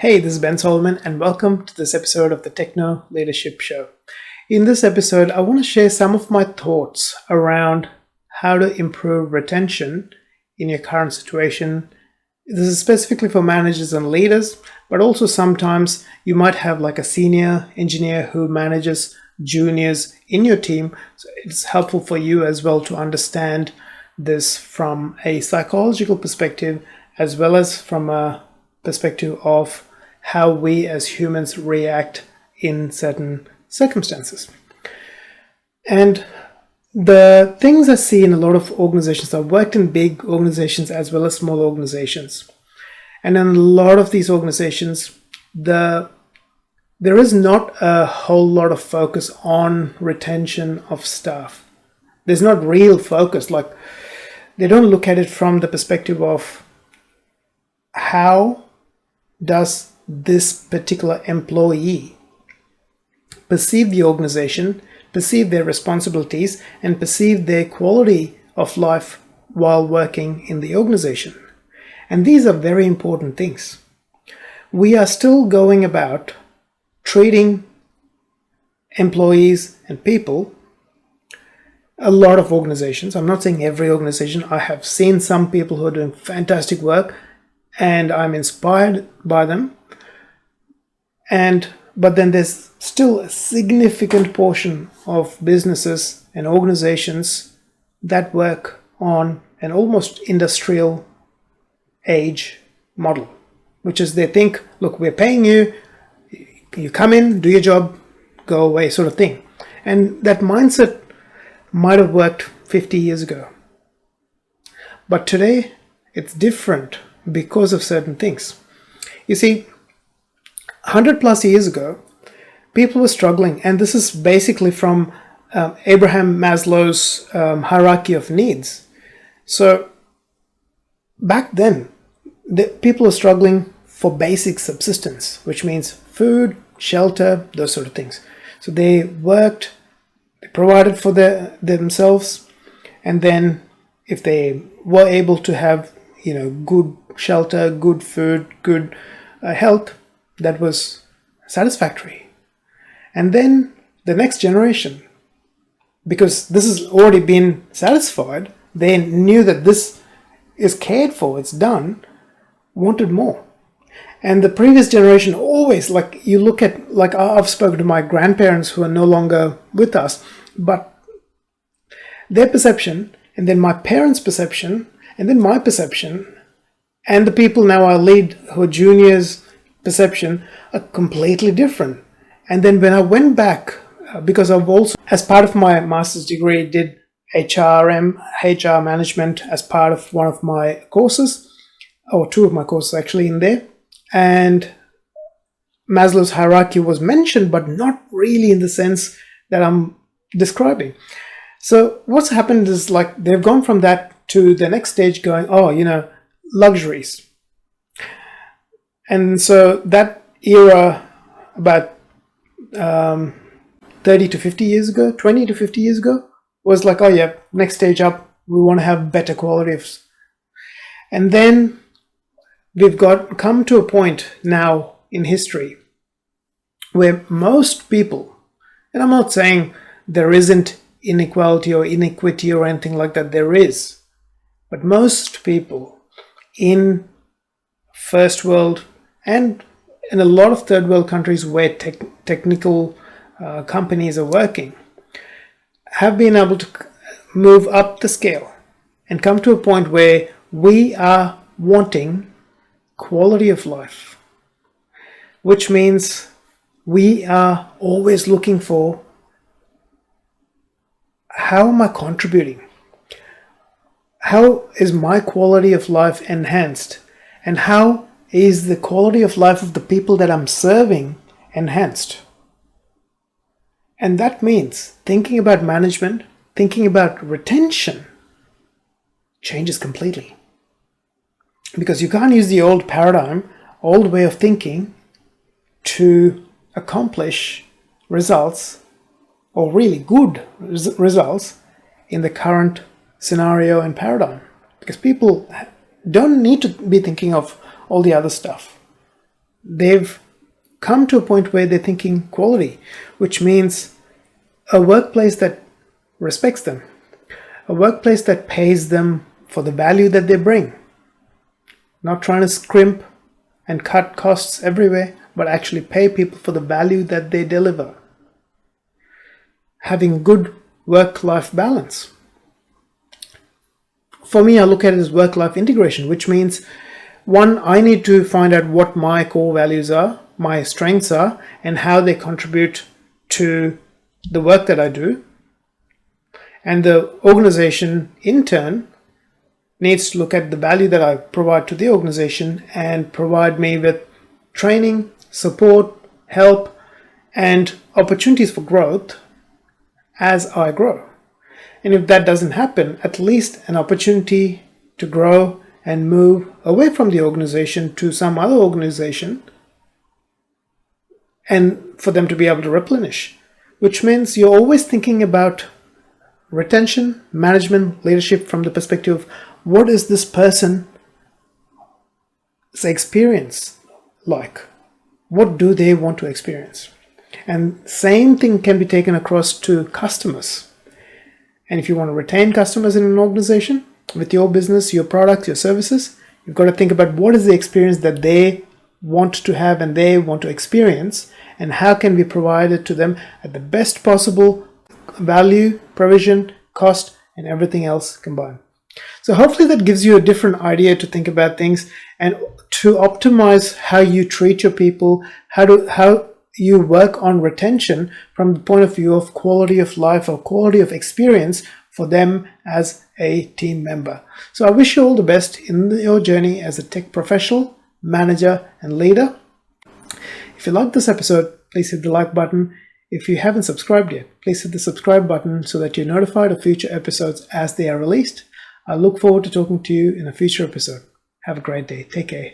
Hey, this is Ben Solomon, and welcome to this episode of the Techno Leadership Show. In this episode, I want to share some of my thoughts around how to improve retention in your current situation. This is specifically for managers and leaders, but also sometimes you might have like a senior engineer who manages juniors in your team. So it's helpful for you as well to understand this from a psychological perspective, as well as from a perspective of how we as humans react in certain circumstances. And the things I see in a lot of organizations, I've worked in big organizations as well as small organizations. And in a lot of these organizations, there is not a whole lot of focus on retention of staff. There's not real focus. Like, they don't look at it from the perspective of how does this particular employee perceive the organization, perceive their responsibilities, and perceive their quality of life while working in the organization. And these are very important things. We are still going about treating employees and people, a lot of organizations, I'm not saying every organization, I have seen some people who are doing fantastic work and I'm inspired by them. But then there's still a significant portion of businesses and organizations that work on an almost industrial age model, which is they think, look, we're paying you, you come in, do your job, go away, sort of thing. And that mindset might have worked 50 years ago. But today, it's different because of certain things. You see, 100 plus years ago, people were struggling, and this is basically from Abraham Maslow's hierarchy of needs. So back then, people were struggling for basic subsistence, which means food, shelter, those sort of things. So they worked, they provided for themselves, and then if they were able to have good shelter, good food, good health, that was satisfactory. And then the next generation, because this has already been satisfied, they knew that this is cared for, it's done, wanted more. And the previous generation always, like you look at, like I've spoken to my grandparents who are no longer with us, but their perception, and then my parents' perception, and then my perception, and the people now I lead who are juniors' perception are completely different. And then when I went back, because I've also, as part of my master's degree, did HR management as part of one of my courses, or two of my courses actually in there. And Maslow's hierarchy was mentioned, but not really in the sense that I'm describing. So what's happened is like they've gone from that to the next stage going, luxuries. And so that era about 30 to 50 years ago, 20 to 50 years ago, was like, next stage up, we want to have better quality of. And then we've come to a point now in history where most people, and I'm not saying there isn't inequality or inequity or anything like that, there is, but most people in first world and in a lot of third world countries where technical companies are working have been able to move up the scale and come to a point where we are wanting quality of life, which means we are always looking for, how am I contributing? How is my quality of life enhanced? And how is the quality of life of the people that I'm serving enhanced? And that means thinking about management, thinking about retention changes completely. Because you can't use the old paradigm, old way of thinking to accomplish results, or really good results, in the current scenario and paradigm. Because people don't need to be thinking of all the other stuff. they've come to a point where they're thinking quality, which means a workplace that respects them, a workplace that pays them for the value that they bring, not trying to scrimp and cut costs everywhere, but actually pay people for the value that they deliver. Having good work-life balance. For me, I look at it as work-life integration, which means, one, I need to find out what my core values are, my strengths are, and how they contribute to the work that I do. And the organization, in turn, needs to look at the value that I provide to the organization and provide me with training, support, help, and opportunities for growth as I grow. And if that doesn't happen, at least an opportunity to grow and move away from the organization to some other organization, and for them to be able to replenish, which means you're always thinking about retention, management, leadership from the perspective of what is this person's experience like? What do they want to experience? And same thing can be taken across to customers. And if you want to retain customers in an organization with your business, your products, your services, you've got to think about what is the experience that they want to have and they want to experience, and how can we provide it to them at the best possible value, provision, cost, and everything else combined. So hopefully that gives you a different idea to think about things and to optimize how you treat your people, how you work on retention from the point of view of quality of life or quality of experience for them as a team member. So I wish you all the best in your journey as a tech professional, manager, and leader. If you liked this episode, please hit the like button. If you haven't subscribed yet, please hit the subscribe button so that you're notified of future episodes as they are released. I look forward to talking to you in a future episode. Have a great day. Take care.